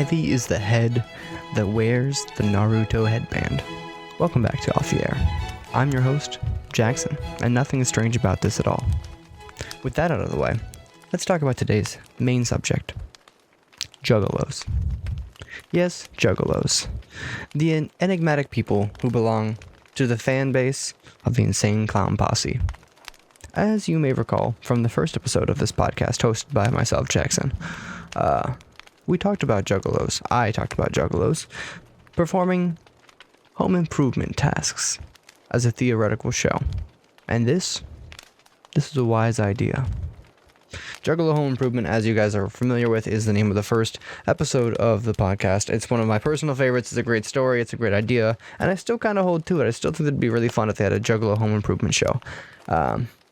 heavy is the head that wears the Naruto headband. Welcome back to Off the Air. I'm your host, Jackson, and nothing is strange about this at all. With that out of the way, let's talk about today's main subject. Juggalos. Yes, juggalos. The enigmatic people who belong to the fan base of the Insane Clown Posse. As you may recall from the first episode of this podcast hosted by myself, Jackson, we talked about juggalos. I talked about juggalos performing home improvement tasks as a theoretical show. And this is a wise idea. Juggalo Home Improvement, as you guys are familiar with, is the name of the first episode of the podcast. It's one of my personal favorites. It's a great story. It's a great idea. And I still kind of hold to it. I still think it'd be really fun if they had a Juggalo Home Improvement show.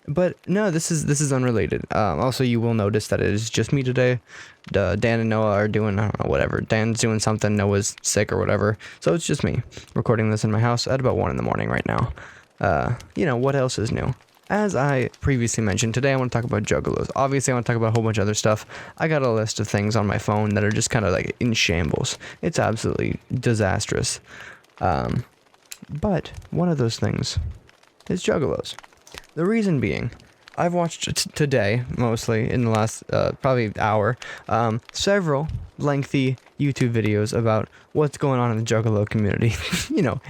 But no, this is unrelated. Also, you will notice that it is just me today. Dan and Noah are doing, I don't know, whatever. Dan's doing something. Noah's sick or whatever. So it's just me recording this in my house at about 1 a.m. right now. What else is new? As I previously mentioned, today I want to talk about juggalos. Obviously, I want to talk about a whole bunch of other stuff. I got a list of things on my phone that are just kind of like in shambles. It's absolutely disastrous. But one of those things is juggalos. The reason being, I've watched today, mostly in the last probably hour, several lengthy YouTube videos about what's going on in the juggalo community.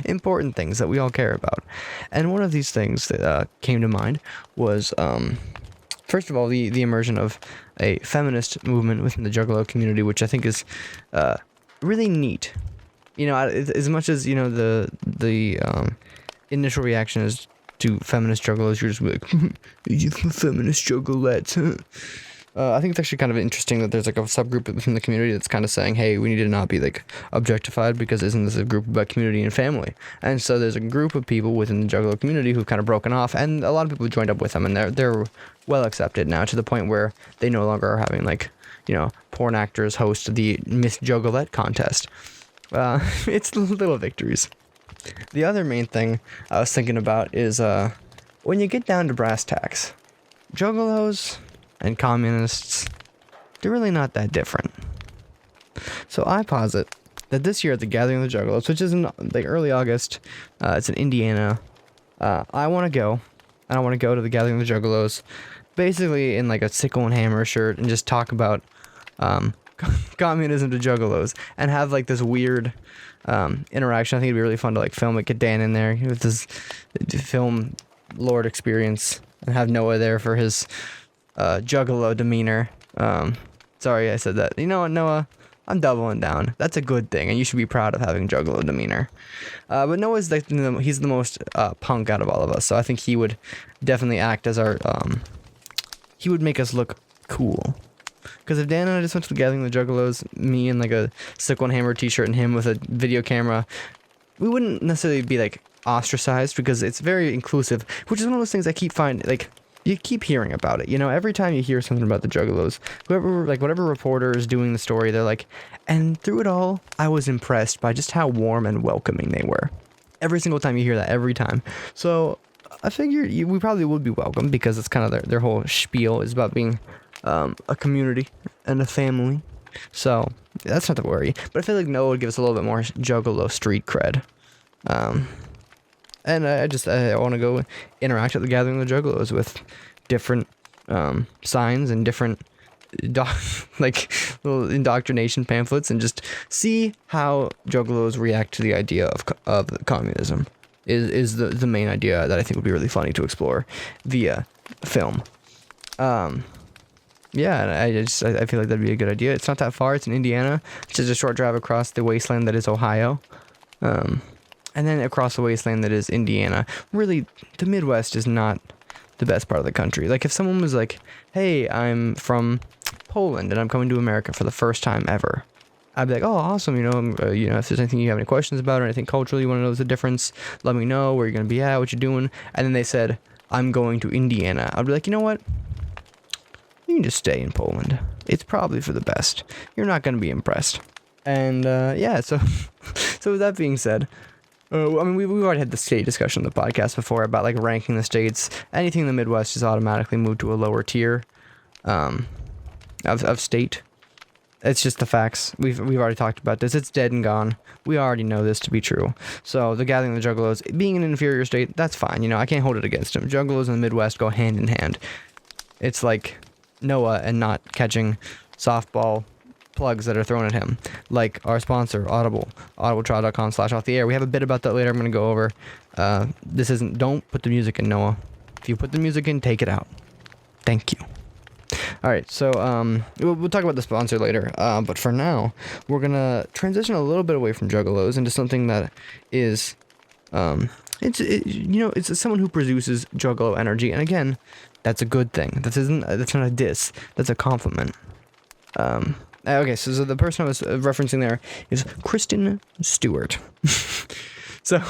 Important things that we all care about. And one of these things that came to mind was, first of all, the immersion of a feminist movement within the juggalo community, which I think is really neat. As much as, the initial reaction is to feminist juggalos, you're just like, feminist juggalettes. I think it's actually kind of interesting that there's like a subgroup within the community that's kind of saying, hey, we need to not be like objectified because isn't this a group about community and family? And so there's a group of people within the juggalo community who've kind of broken off, and a lot of people joined up with them, and they're well accepted now to the point where they no longer are having like, porn actors host the Miss Juggalette contest. It's little victories. The other main thing I was thinking about is when you get down to brass tacks, juggalos and communists, they're really not that different. So I posit that this year at the Gathering of the Juggalos, which is in like early August, it's in Indiana, I want to go, and I want to go to the Gathering of the Juggalos, basically in like a sickle and hammer shirt, and just talk about communism to juggalos, and have like this weird interaction. I think it'd be really fun to like film it, get Dan in there with this film lord experience, and have Noah there for his juggalo demeanor. Sorry I said that. You know what, Noah? I'm doubling down. That's a good thing, and you should be proud of having juggalo demeanor. But Noah's like he's the most punk out of all of us, so I think he would definitely act as our he would make us look cool. Because if Dan and I just went to the Gathering of the Juggalos, me in like a sickle and hammer t-shirt and him with a video camera, we wouldn't necessarily be like ostracized, because it's very inclusive, which is one of those things I keep finding, like, you keep hearing about it, every time you hear something about the juggalos, whatever reporter is doing the story, they're like, and through it all, I was impressed by just how warm and welcoming they were. Every single time you hear that, every time. So I figured we probably would be welcome, because it's kind of their whole spiel is about being a community and a family. So that's not the worry. But I feel like Noah would give us a little bit more juggalo street cred. And I want to go interact at the Gathering of the Juggalos with different signs and different little indoctrination pamphlets, and just see how juggalos react to the idea of communism. Is the main idea that I think would be really funny to explore via film. Yeah, and I feel like that'd be a good idea. It's not that far. It's in Indiana. It's just a short drive across the wasteland that is Ohio. And then across the wasteland that is Indiana. Really, the Midwest is not the best part of the country. Like, if someone was like, hey, I'm from Poland and I'm coming to America for the first time ever, I'd be like, oh, awesome, if there's anything you have any questions about or anything culturally you want to know the difference, let me know where you're going to be at, what you're doing. And then they said, I'm going to Indiana. I'd be like, you know what? You can just stay in Poland. It's probably for the best. You're not going to be impressed. And, so with that being said, we've already had the state discussion on the podcast before about, like, ranking the states. Anything in the Midwest is automatically moved to a lower tier of state. It's just the facts. We've already talked about this. It's dead and gone. We already know this to be true. So the gathering of the Juggalos, being in an inferior state, that's fine. I can't hold it against him. Juggalos in the Midwest go hand in hand. It's like Noah and not catching softball plugs that are thrown at him. Like our sponsor, Audible, audibletrial.com/off-the-air. We have a bit about that later I'm going to go over. Don't put the music in, Noah. If you put the music in, take it out. Thank you. All right, so we'll talk about the sponsor later, but for now, we're gonna transition a little bit away from Juggalos into something that is, it's someone who produces Juggalo energy, and again, that's a good thing. That's not a diss. That's a compliment. Okay, so the person I was referencing there is Kristen Stewart. So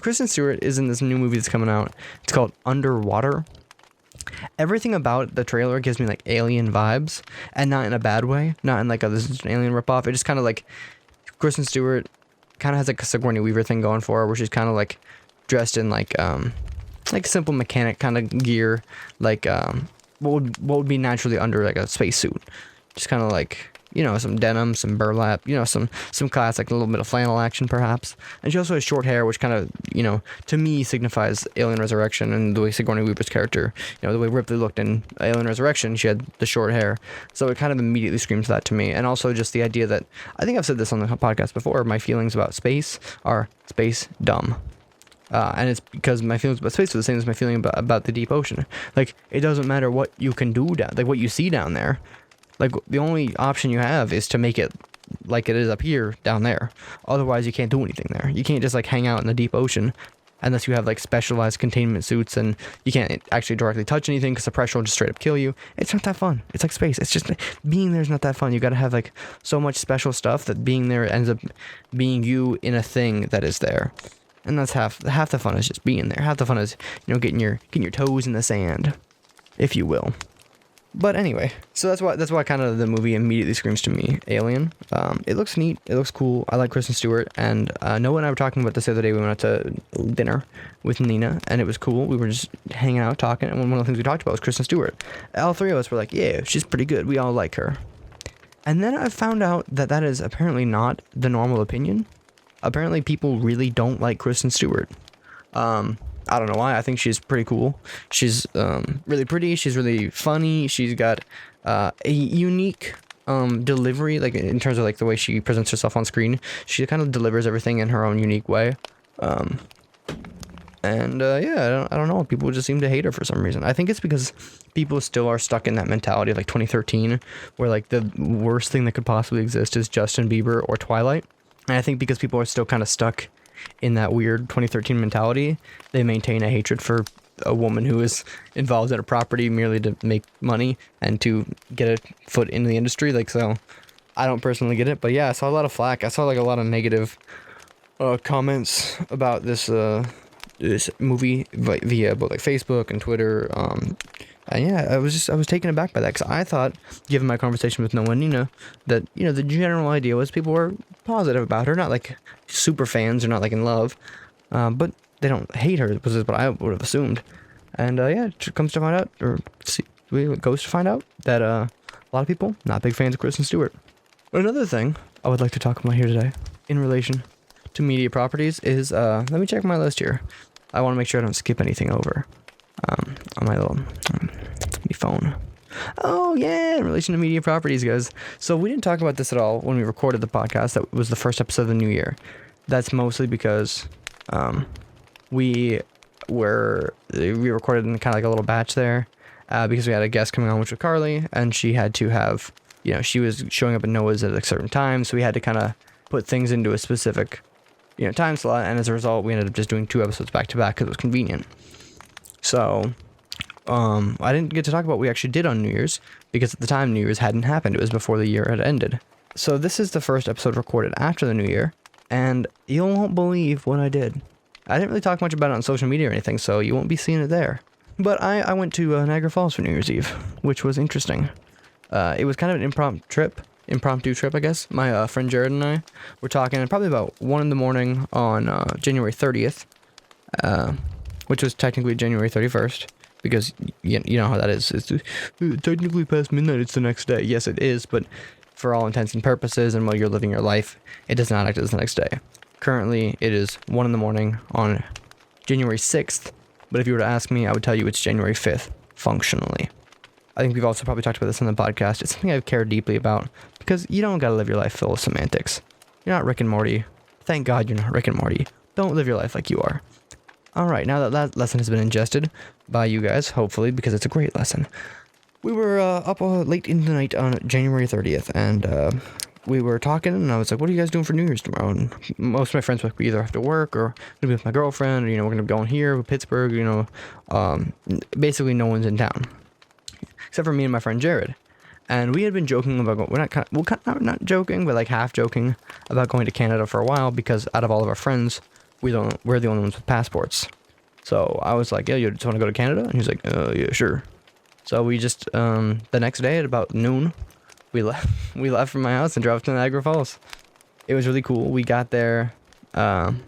Kristen Stewart is in this new movie that's coming out. It's called Underwater. Everything about the trailer gives me like alien vibes, and not in a bad way, not in like this is an alien ripoff. It just kind of like Kristen Stewart kind of has like a Sigourney Weaver thing going for her, where she's kind of like dressed in like simple mechanic kind of gear, like what would be naturally under like a spacesuit, just kind of like some denim, some burlap, some classic, a little bit of flannel action perhaps. And she also has short hair, which kind of, to me signifies Alien Resurrection and the way Sigourney Weaver's character, the way Ripley looked in Alien Resurrection, she had the short hair. So it kind of immediately screams that to me. And also just the idea that, I think I've said this on the podcast before, my feelings about space are space dumb. And it's because my feelings about space are the same as my feeling about the deep ocean. Like, it doesn't matter what you can do down, like what you see down there. Like, the only option you have is to make it like it is up here, down there. Otherwise, you can't do anything there. You can't just, like, hang out in the deep ocean unless you have, like, specialized containment suits, and you can't actually directly touch anything because the pressure will just straight up kill you. It's not that fun. It's like space. It's just, being there is not that fun. You gotta have, like, so much special stuff that being there ends up being you in a thing that is there. And that's half the fun is just being there. Half the fun is, getting your toes in the sand, if you will. But anyway, so that's why kind of the movie immediately screams to me Alien. It looks neat. It looks cool. I like Kristen Stewart, and Noah and I were talking about this the other day. We went out to dinner with Nina, and it was cool. We were just hanging out, talking, and one of the things we talked about was Kristen Stewart. All three of us were like, yeah, she's pretty good. We all like her. And then I found out that is apparently not the normal opinion. Apparently people really don't like Kristen Stewart. I don't know why. I think she's pretty cool. She's really pretty. She's really funny. She's got a unique delivery, like in terms of like the way she presents herself on screen. She kind of delivers everything in her own unique way. Yeah, I don't know. People just seem to hate her for some reason. I think it's because people still are stuck in that mentality of like 2013, where like the worst thing that could possibly exist is Justin Bieber or Twilight. And I think because people are still kind of stuck in that weird 2013 mentality, they maintain a hatred for a woman who is involved in a property merely to make money and to get a foot into the industry. Like, so I don't personally get it, but yeah, I saw a lot of flack. I saw like a lot of negative comments about this movie via both like Facebook and Twitter. And yeah, I was taken aback by that, because I thought, given my conversation with Noah and Nina, that, the general idea was people were positive about her, not like super fans or not like in love, but they don't hate her, which is what I would have assumed. And yeah, it comes to find out, goes to find out that a lot of people not big fans of Kristen Stewart. But another thing I would like to talk about here today, in relation to media properties, is let me check my list here. I want to make sure I don't skip anything over. On my little my phone. Oh yeah, in relation to media properties, guys. So we didn't talk about this at all when we recorded the podcast. That was the first episode of the new year. That's mostly because we recorded in kind of like a little batch there, because we had a guest coming on, which was Carly, and she had to have, she was showing up at Noah's at a certain time, so we had to kind of put things into a specific time slot, and as a result we ended up just doing 2 episodes back to back because it was convenient. So, I didn't get to talk about what we actually did on New Year's, because at the time New Year's hadn't happened. It was before the year had ended. So this is the first episode recorded after the New Year, and you won't believe what I did. I didn't really talk much about it on social media or anything, so you won't be seeing it there. But I went to Niagara Falls for New Year's Eve, which was interesting. It was kind of an impromptu trip, I guess. My friend Jared and I were talking probably about 1 in the morning on January 30th, which was technically January 31st. because you know how that is. It's technically past midnight. It's the next day. Yes, it is, but for all intents and purposes, and while you're living your life, it does not act as the next day. Currently, it is 1 in the morning on January 6th, but if you were to ask me, I would tell you it's January 5th, functionally. I think we've also probably talked about this on the podcast. It's something I care deeply about, because you don't gotta live your life full of semantics. You're not Rick and Morty. Thank God you're not Rick and Morty. Don't live your life like you are. Alright, now that that lesson has been ingested by you guys, hopefully, because it's a great lesson. We were up late in the night on January 30th, and we were talking, and I was like, what are you guys doing for New Year's tomorrow? And most of my friends were like, we either have to work, or gonna be with my girlfriend, or, we're gonna be going here with Pittsburgh, basically no one's in town. Except for me and my friend Jared. And we had been joking about, not joking, but like half joking about going to Canada for a while, because out of all of our friends, we're the only ones with passports. So I was like, yeah, you just want to go to Canada? And he's like, yeah, sure. So we just, the next day at about noon, we left from my house and drove to Niagara Falls. It was really cool. We got there in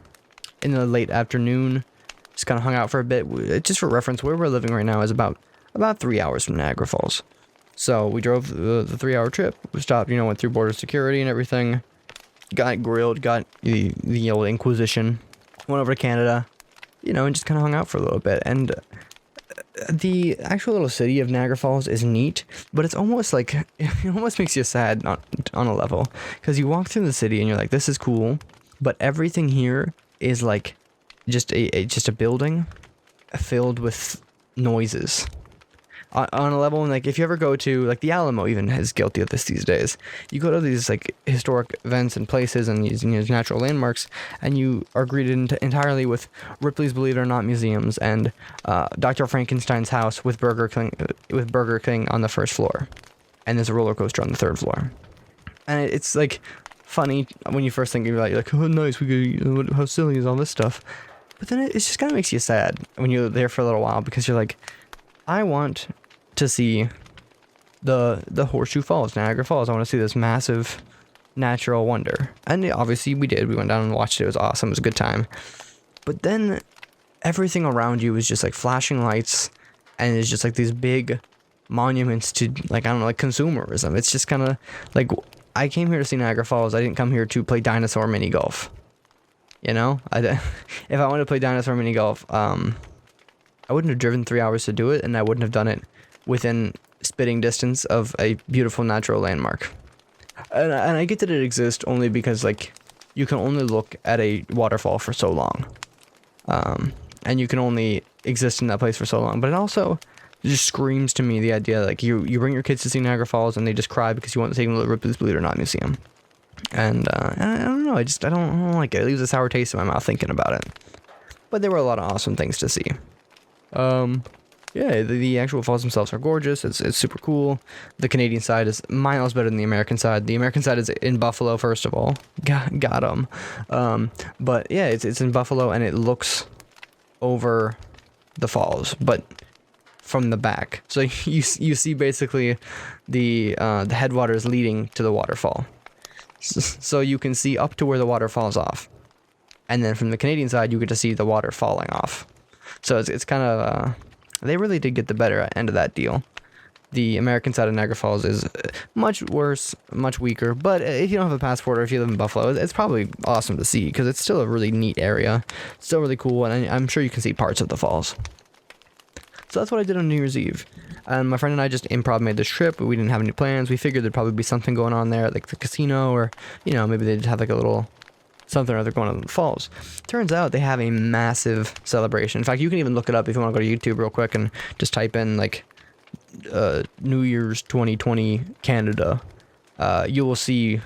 the late afternoon, just kind of hung out for a bit. Just for reference, where we're living right now is about 3 hours from Niagara Falls. So we drove the 3-hour trip. We stopped, went through border security and everything. Got grilled, got the old Inquisition. Went over to Canada, and just kind of hung out for a little bit. And the actual little city of Niagara Falls is neat, but it's almost like, it almost makes you sad on a level. Because you walk through the city and you're like, this is cool, but everything here is like just a building filled with noises. On a level, like, if you ever go to, like, the Alamo even is guilty of this these days. You go to these, like, historic events and places and these natural landmarks, and you are greeted entirely with Ripley's Believe It or Not museums and Dr. Frankenstein's house with Burger King on the first floor, and there's a roller coaster on the third floor. And it's like funny when you first think about it. You're like, oh, nice, how silly is all this stuff? But then it just kind of makes you sad when you're there for a little while, because you're like, I want to see the Horseshoe Falls, Niagara Falls. I want to see this massive natural wonder. And obviously we did. We went down and watched it. It was awesome. It was a good time. But then everything around you is just like flashing lights, and it's just like these big monuments to, like, I don't know, like consumerism. It's just kind of like, I came here to see Niagara Falls. I didn't come here to play dinosaur mini golf. If I wanted to play dinosaur mini golf, I wouldn't have driven 3 hours to do it, and I wouldn't have done it within spitting distance of a beautiful natural landmark. And I get that it exists only because, like, you can only look at a waterfall for so long. And you can only exist in that place for so long. But it also just screams to me the idea, like, you bring your kids to see Niagara Falls and they just cry because you want to take them to the Ripley's Believe It or Not museum. And I don't know, I don't like it. It leaves a sour taste in my mouth thinking about it. But there were a lot of awesome things to see. Yeah, the actual falls themselves are gorgeous. It's super cool. The Canadian side is miles better than the American side. The American side is in Buffalo, first of all. Got 'em. But yeah, it's in Buffalo, and it looks over the falls, but from the back. So you see basically the headwaters leading to the waterfall. So you can see up to where the water falls off. And then from the Canadian side, you get to see the water falling off. So it's kind of, they really did get the better end of that deal. The American side of Niagara Falls is much worse, much weaker, but if you don't have a passport or if you live in Buffalo, it's probably awesome to see, because it's still a really neat area. It's still really cool, and I'm sure you can see parts of the falls. So that's what I did on New Year's Eve. And my friend and I just improv made this trip. We didn't have any plans. We figured there'd probably be something going on there, like the casino, or, maybe they'd have like a little something or other going on in the falls. Turns out they have a massive celebration. In fact, you can even look it up if you want to go to YouTube real quick and just type in like New Year's 2020 Canada. You will see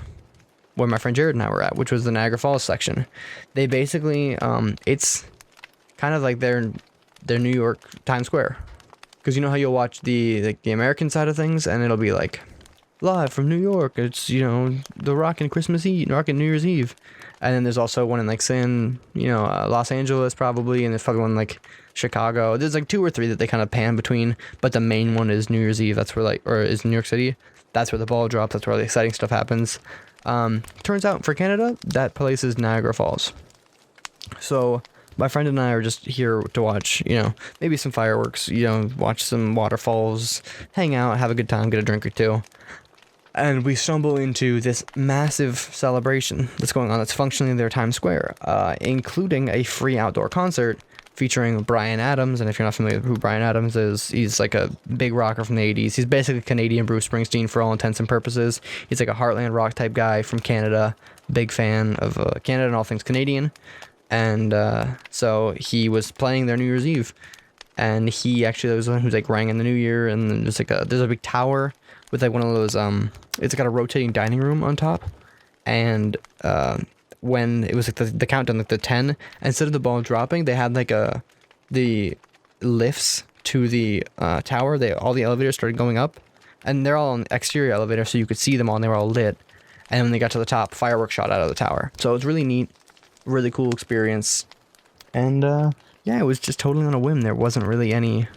where my friend Jared and I were at, which was the Niagara Falls section. They basically, it's kind of like their New York Times Square, because you know how you'll watch the American side of things, and it'll be like live from New York. It's the Rockin' Christmas Eve, Rockin' New Year's Eve. And then there's also one in like Los Angeles probably, and there's probably one like Chicago. There's like 2 or 3 that they kind of pan between, but the main one is New Year's Eve. That's where is New York City. That's where the ball drops. That's where all the exciting stuff happens. Turns out for Canada, that place is Niagara Falls. So My friend and I are just here to watch, maybe some fireworks, watch some waterfalls, hang out, have a good time, get a drink or two. And we stumble into this massive celebration that's going on that's functionally in their Times Square, including a free outdoor concert featuring Bryan Adams. And if you're not familiar with who Bryan Adams is, he's like a big rocker from the 80s. He's basically Canadian Bruce Springsteen for all intents and purposes. He's like a heartland rock type guy from Canada, big fan of Canada and all things Canadian. And so he was playing there New Year's Eve. And he actually was the one who's like rang in the new year. And then there's a big tower with like one of those, it's got a rotating dining room on top. And when it was like the countdown, like the 10, instead of the ball dropping, they had like the lifts to the tower. All the elevators started going up, and they're all on exterior elevators, so you could see them all, and they were all lit. And when they got to the top, fireworks shot out of the tower. So it was really neat, really cool experience. And yeah, it was just totally on a whim. There wasn't really any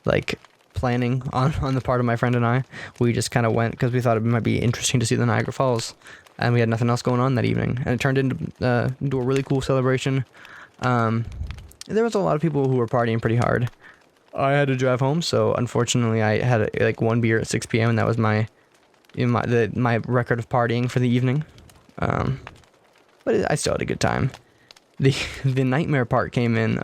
like planning on the part of my friend and I. We just kind of went because we thought it might be interesting to see the Niagara Falls, and we had nothing else going on that evening, and it turned into a really cool celebration. There was a lot of people who were partying pretty hard. I had to drive home, so unfortunately I had like one beer at 6 p.m. and that was my record of partying for the evening. But I still had a good time. The nightmare part came in.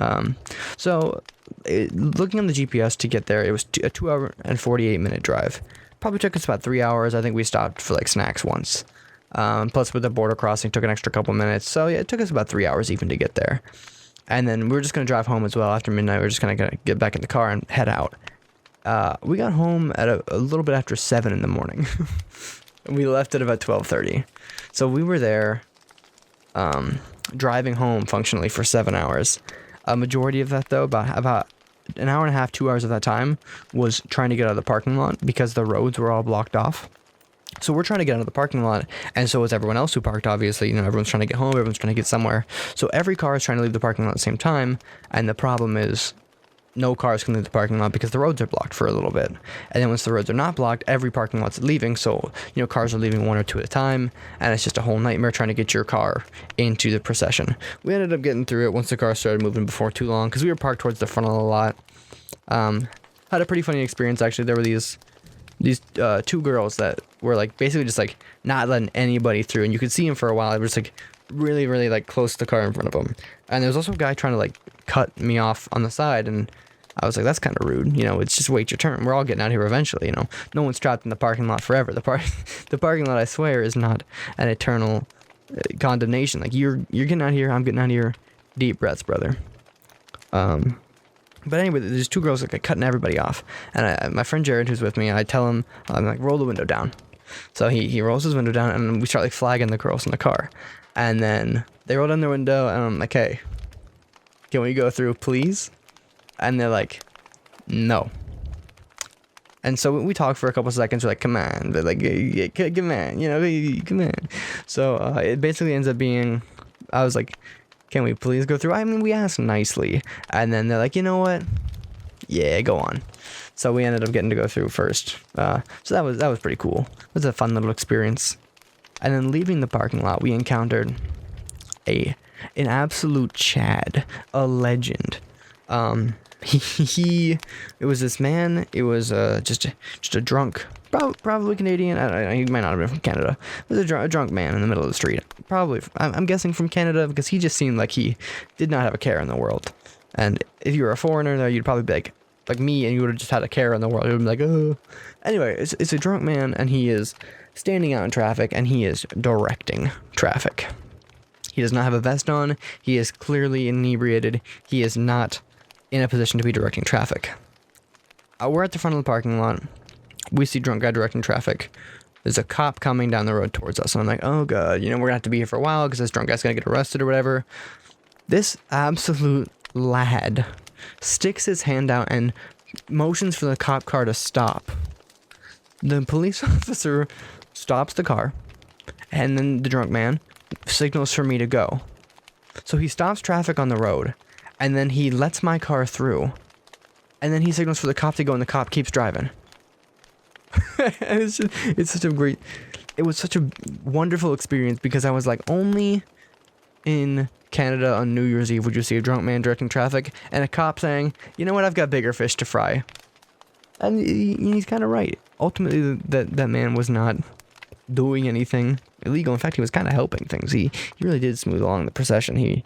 Looking on the GPS to get there, it was a 2 hour and 48 minute drive. Probably took us about 3 hours. I think we stopped for like snacks once. Plus with the border crossing took an extra couple minutes. So yeah, it took us about 3 hours even to get there. And then we were just going to drive home as well after midnight. We were just going to get back in the car and head out. We got home at a little bit after 7 in the morning. We left at about 12:30. So we were there driving home functionally for 7 hours. A majority of that, though, about an hour and a half, 2 hours of that time was trying to get out of the parking lot because the roads were all blocked off. So we're trying to get out of the parking lot, and so is everyone else who parked, obviously. Everyone's trying to get home, everyone's trying to get somewhere. So every car is trying to leave the parking lot at the same time, and the problem is no cars can leave the parking lot because the roads are blocked for a little bit. And then once the roads are not blocked, every parking lot's leaving, so, cars are leaving one or two at a time, and it's just a whole nightmare trying to get your car into the procession. We ended up getting through it once the car started moving before too long, because we were parked towards the front of the lot. Had a pretty funny experience, actually. There were these two girls that were like basically just like not letting anybody through, and you could see them for a while. They were just like really, really like close to the car in front of them. And there was also a guy trying to like cut me off on the side, and I was like, that's kind of rude. It's just wait your turn. We're all getting out here eventually. No one's trapped in the parking lot forever. The parking lot, I swear, is not an eternal condemnation. Like you're getting out here, I'm getting out here. Deep breaths, brother. But anyway, there's two girls like cutting everybody off, and my friend Jared, who's with me, I tell him, I'm like, roll the window down. So he rolls his window down, and we start like flagging the girls in the car, and then they roll down their window, and I'm like, hey, can we go through, please? And they're like, no. And so we talk for a couple seconds. We're like, come on. They're like, come on, come on. So it basically ends up being, I was like, can we please go through? I mean, we asked nicely. And then they're like, you know what? Yeah, go on. So we ended up getting to go through first. So that was pretty cool. It was a fun little experience. And then leaving the parking lot, we encountered an absolute Chad, a legend. It was this man. It was just a drunk, probably Canadian. He might not have been from Canada. It was a drunk man in the middle of the street. Probably, I'm guessing from Canada, because he just seemed like he did not have a care in the world. And if you were a foreigner there, you'd probably be like me, and you would have just had a care in the world. You'd be like, oh. Anyway, it's a drunk man, and he is standing out in traffic, and he is directing traffic. He does not have a vest on. He is clearly inebriated. He is not in a position to be directing traffic. We're at the front of the parking lot. We see drunk guy directing traffic. There's a cop coming down the road towards us, and I'm like, oh god, we're gonna have to be here for a while because this drunk guy's gonna get arrested or whatever. This absolute lad sticks his hand out and motions for the cop car to stop. The police officer stops the car, and then the drunk man signals for me to go. So he stops traffic on the road, and then he lets my car through, and then he signals for the cop to go, and the cop keeps driving. And it was such a wonderful experience, because I was like, only in Canada on New Year's Eve would you see a drunk man directing traffic and a cop saying, you know what, I've got bigger fish to fry? And he's kind of right. Ultimately, that man was not doing anything illegal. In fact, he was kind of helping things. He really did smooth along the procession. He,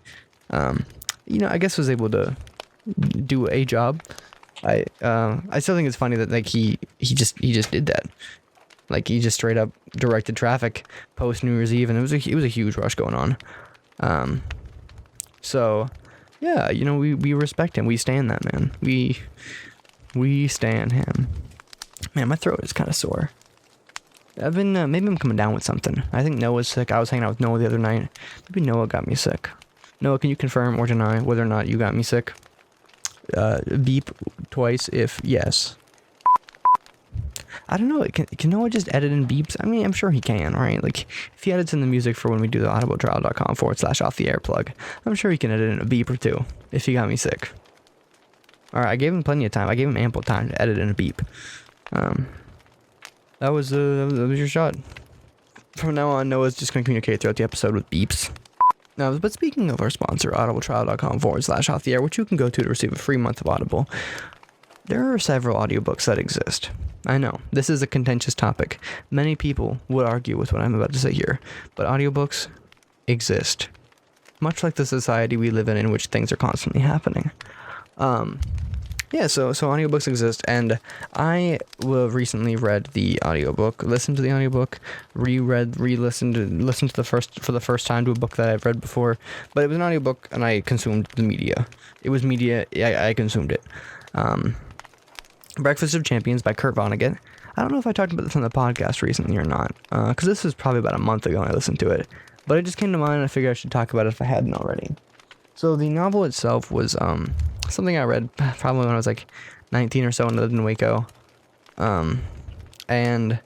I guess was able to do a job. I still think it's funny that like he just did that. Like he just straight up directed traffic post New Year's Eve, and it was a huge rush going on. So yeah, we respect him. We stand that man. We stand him. Man, my throat is kind of sore. I've been maybe I'm coming down with something. I think Noah's sick. I was hanging out with Noah the other night. Maybe Noah got me sick. Noah, can you confirm or deny whether or not you got me sick? Beep twice if yes. I don't know. Can Noah just edit in beeps? I mean, I'm sure he can, right? Like, if he edits in the music for when we do the audibletrial.com/off-the-air plug, I'm sure he can edit in a beep or two if he got me sick. Alright, I gave him plenty of time. I gave him ample time to edit in a beep. That was your shot. From now on, Noah's just going to communicate throughout the episode with beeps. Now, but speaking of our sponsor, audibletrial.com/off-the-air, which you can go to receive a free month of Audible, there are several audiobooks that exist. I know, this is a contentious topic. Many people would argue with what I'm about to say here, but audiobooks exist. Much like the society we live in which things are constantly happening. Yeah, so audiobooks exist, and I recently read the audiobook, listened to the audiobook, listened for the first time to a book that I've read before, but it was an audiobook, and I consumed the media. It was media, I consumed it. Breakfast of Champions by Kurt Vonnegut. I don't know if I talked about this on the podcast recently or not, because this was probably about a month ago when I listened to it, but it just came to mind, and I figured I should talk about it if I hadn't already. So the novel itself was, something I read probably when I was like 19 or so and I lived in Waco. And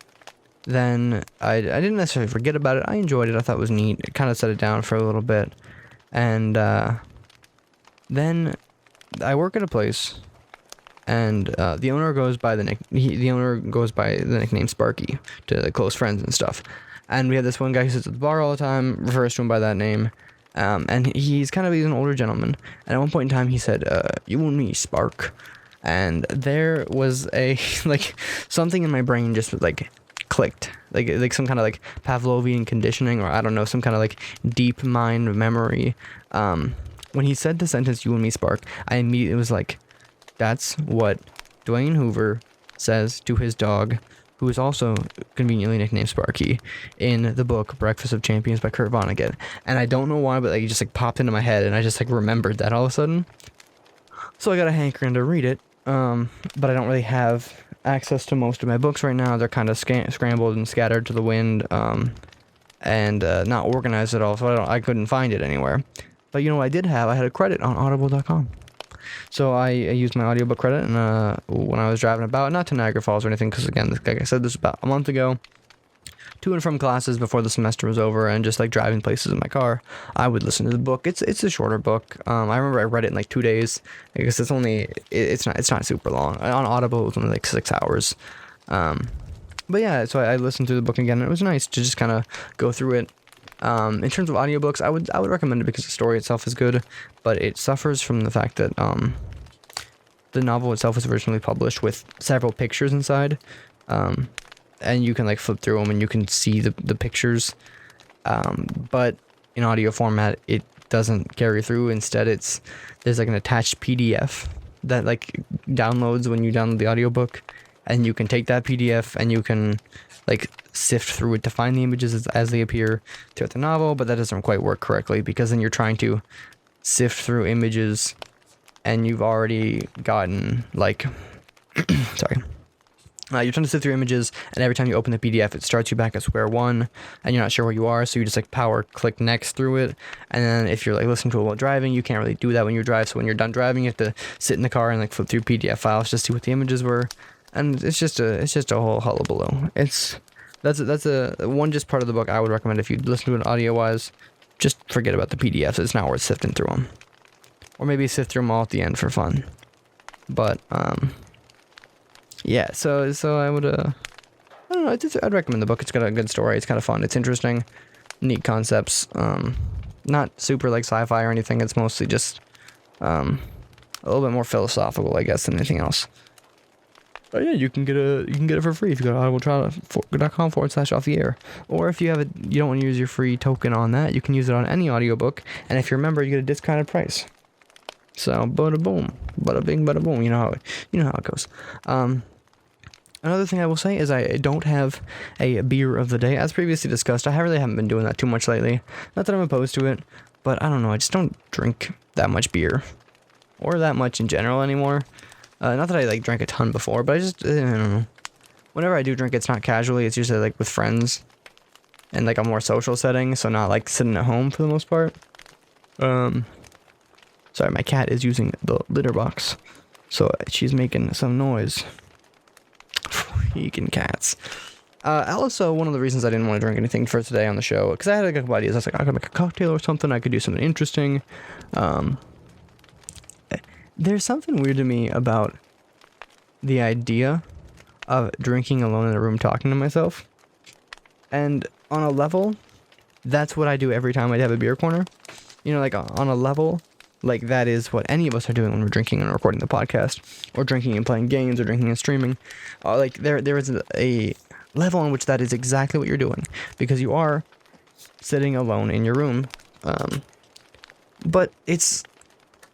then I didn't necessarily forget about it. I enjoyed it. I thought it was neat. It kind of set it down for a little bit. And then I work at a place, and the owner goes by the nickname Sparky to the close friends and stuff. And we have this one guy who sits at the bar all the time, refers to him by that name. And he's an older gentleman. And at one point in time, he said, you and me, Spark. And there was a, something in my brain just, clicked. Like some kind of, Pavlovian conditioning, or I don't know, some kind of, deep mind memory. When he said the sentence, you and me, Spark, I immediately was like, that's what Dwayne Hoover says to his dog, who is also conveniently nicknamed Sparky, in the book Breakfast of Champions by Kurt Vonnegut. And I don't know why, but it just popped into my head, and I just remembered that all of a sudden. So I got a hankering to read it, but I don't really have access to most of my books right now. They're kind of scrambled and scattered to the wind, and not organized at all, so I couldn't find it anywhere. But you know what I did have? I had a credit on audible.com. So I used my audiobook credit, and when I was driving about, not to Niagara Falls or anything, because again, like I said, this was about a month ago, to and from classes before the semester was over, and just driving places in my car, I would listen to the book. It's a shorter book. I remember I read it in 2 days, because it's not super long. On Audible, it was only 6 hours. But yeah, so I listened to the book again, and it was nice to just kind of go through it. In terms of audiobooks, I would recommend it because the story itself is good, but it suffers from the fact that the novel itself was originally published with several pictures inside, and you can flip through them and you can see the pictures, but in audio format it doesn't carry through. Instead, there's an attached PDF that downloads when you download the audiobook, and you can take that PDF and you can sift through it to find the images as they appear throughout the novel, but that doesn't quite work correctly, because then you're trying to sift through images and you've already gotten sorry. You're trying to sift through images, and every time you open the PDF, it starts you back at square one, and you're not sure where you are, so you just power click next through it. And then if you're listening to it while driving, you can't really do that when you drive. So when you're done driving, you have to sit in the car and flip through PDF files just to see what the images were. And it's just a whole hullabaloo. That's a one just part of the book I would recommend if you listen to it audio wise. Just forget about the PDFs. It's not worth sifting through them, or maybe sift through them all at the end for fun. But yeah. So I would I don't know. I'd recommend the book. It's got a good story. It's kind of fun. It's interesting, neat concepts. not super like sci-fi or anything. It's mostly just a little bit more philosophical, I guess, than anything else. But yeah, you can get it for free if you go to audibletrial.com/off the air. Or if you don't want to use your free token on that, you can use it on any audiobook. And if you're a member, you get a discounted price. So bada boom, bada bing, bada boom. You know how it goes. Another thing I will say is I don't have a beer of the day, as previously discussed. I really haven't been doing that too much lately. Not that I'm opposed to it, but I don't know. I just don't drink that much beer, or that much in general anymore. Not that I like drank a ton before, but I don't know. Whenever I do drink, it's not casually. It's usually like with friends, and like a more social setting. So not like sitting at home for the most part. Sorry, my cat is using the litter box, so she's making some noise. Freaking cats. Also, one of the reasons I didn't want to drink anything for today on the show, because I had a couple ideas. I was like, I could make a cocktail or something. I could do something interesting. There's something weird to me about the idea of drinking alone in a room talking to myself. And on a level, that's what I do every time I have a beer corner. You know, like on a level, like that is what any of us are doing when we're drinking and recording the podcast, or drinking and playing games, or drinking and streaming. Like there is a level on which that is exactly what you're doing, because you are sitting alone in your room. But it's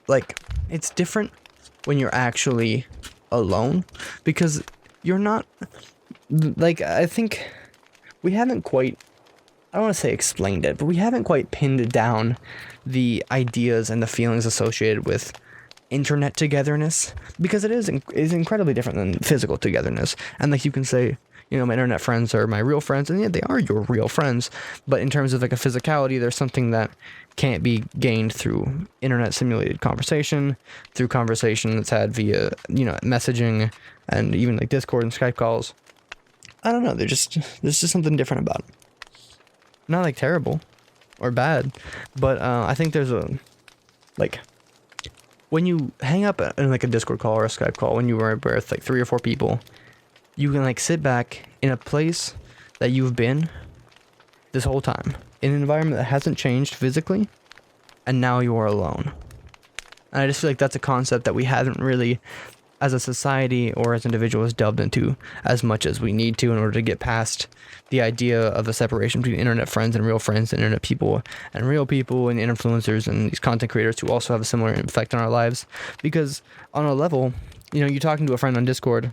like, it's different when you're actually alone, because you're not, like, I think we haven't quite, I don't want to say explained it, but we haven't quite pinned down the ideas and the feelings associated with internet togetherness, because it is incredibly different than physical togetherness. And like, you can say, you know, my internet friends are my real friends, and yeah, they are your real friends, but in terms of like a physicality, there's something that can't be gained through internet simulated conversation, through conversation that's had via, you know, messaging, and even like Discord and Skype calls. I don't know, there's just something different about it. Not like terrible or bad, but I think there's like, when you hang up in like a Discord call or a Skype call, when you are with like 3 or 4 people, you can like sit back in a place that you've been this whole time, in an environment that hasn't changed physically, and now you are alone. And I just feel like that's a concept that we haven't really, as a society or as individuals, delved into as much as we need to in order to get past the idea of the separation between internet friends and internet people, and real people and influencers and these content creators who also have a similar effect on our lives. Because on a level, you know, you're talking to a friend on Discord,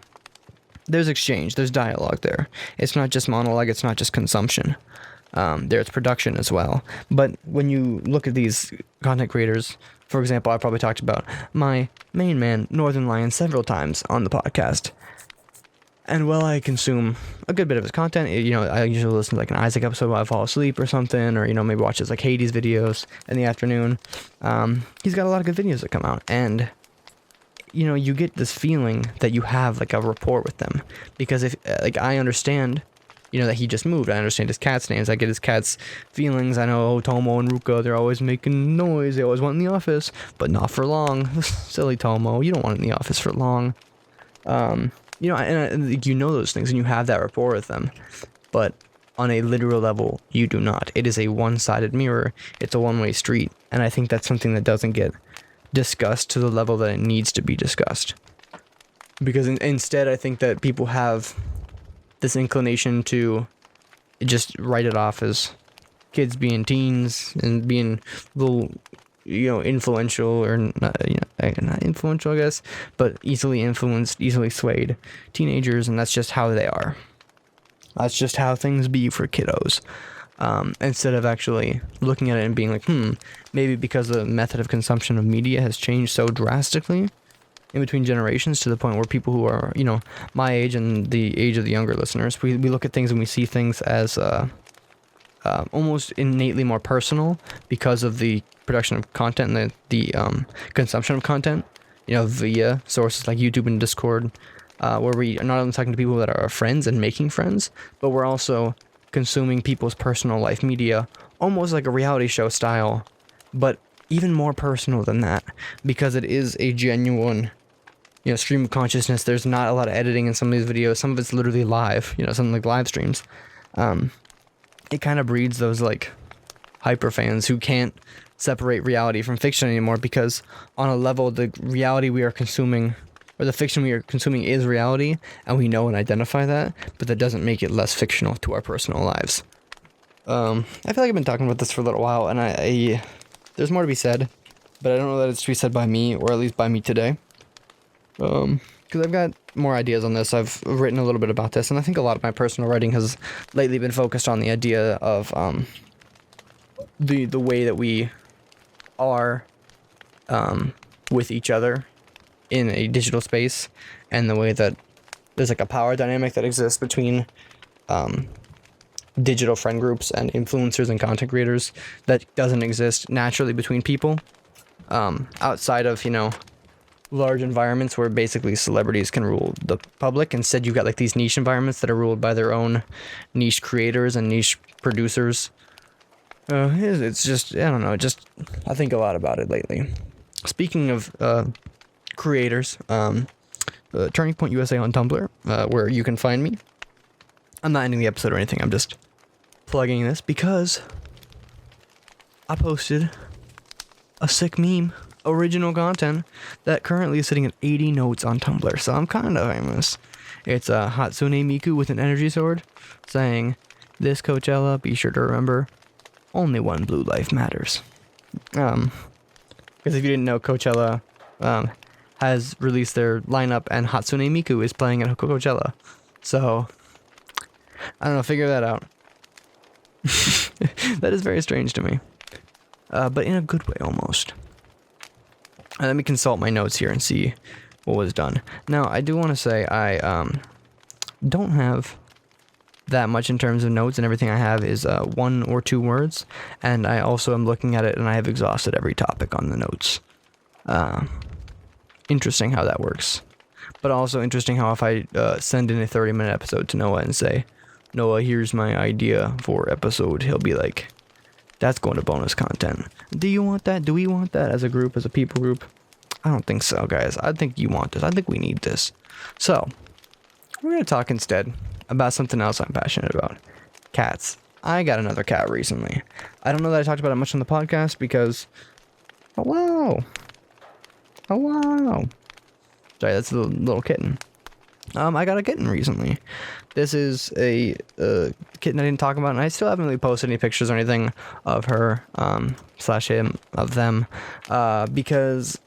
there's exchange, there's dialogue there. It's not just monologue, it's not just consumption. There's production as well. But when you look at these content creators, for example, I probably talked about my main man, Northern Lion, several times on the podcast. And while I consume a good bit of his content, you know, I usually listen to like an Isaac episode while I fall asleep or something, or, you know, maybe watch his like Hades videos in the afternoon. He's got a lot of good videos that come out, and you know, you get this feeling that you have like a rapport with them, because if like, I understand, you know, that he just moved. I understand his cat's names. I get his cat's feelings. I know Tomo and Ruka, they're always making noise. They always want in the office, but not for long. Silly Tomo, you don't want it in the office for long. You know, and you know those things, and you have that rapport with them. But on a literal level, you do not. It is a one-sided mirror. It's a one-way street. And I think that's something that doesn't get discussed to the level that it needs to be discussed. Because instead, I think that people have this inclination to just write it off as kids being teens and being little, you know, influential, or not, you know, not influential, I guess, but easily influenced, easily swayed teenagers, and that's just how they are. That's just how things be for kiddos. Instead of actually looking at it and being like, maybe because the method of consumption of media has changed so drastically in between generations, to the point where people who are, you know, my age and the age of the younger listeners, we look at things and we see things as almost innately more personal because of the production of content and the consumption of content, you know, via sources like YouTube and Discord, where we are not only talking to people that are our friends and making friends, but we're also consuming people's personal life media, almost like a reality show style, but even more personal than that, because it is a genuine, you know, stream of consciousness. There's not a lot of editing in some of these videos. Some of it's literally live, you know, something like live streams. It kind of breeds those like hyper fans who can't separate reality from fiction anymore, because on a level, the reality we are consuming, or the fiction we are consuming, is reality, and we know and identify that, but that doesn't make it less fictional to our personal lives. I feel like I've been talking about this for a little while, and I there's more to be said, but I don't know that it's to be said by me, or at least by me today. Because I've got more ideas on this. I've written a little bit about this, and I think a lot of my personal writing has lately been focused on the idea of the way that we are with each other in a digital space, and the way that there's like a power dynamic that exists between digital friend groups and influencers and content creators that doesn't exist naturally between people outside of, you know, large environments where basically celebrities can rule the public. Instead, you've got like these niche environments that are ruled by their own niche creators and niche producers. It's just, I don't know, I think a lot about it lately. Speaking of creators, Turning Point USA on Tumblr, where you can find me. I'm not ending the episode or anything, I'm just plugging this because I posted a sick meme, original content, that currently is sitting at 80 notes on Tumblr, so I'm kind of famous. It's a Hatsune Miku with an energy sword saying, "This Coachella, be sure to remember, only one blue life matters." Because if you didn't know, Coachella has released their lineup, and Hatsune Miku is playing at Coachella. So, I don't know, figure that out. That is very strange to me. But in a good way, almost. Let me consult my notes here and see what was done. Now, I do want to say I don't have that much in terms of notes, and everything I have is 1 or 2 words, and I also am looking at it and I have exhausted every topic on the notes. Interesting how that works. But also interesting how if I send in a 30-minute episode to Noah and say, "Noah, here's my idea for episode," he'll be like, "That's going to bonus content. Do you want that? Do we want that as a group, as a people group?" I don't think so, guys. I think you want this. I think we need this. So, we're going to talk instead about something else I'm passionate about. Cats. I got another cat recently. I don't know that I talked about it much on the podcast because... Hello. Sorry, that's a little kitten. I got a kitten recently. This is a kitten I didn't talk about, and I still haven't really posted any pictures or anything of her, slash him, of them, because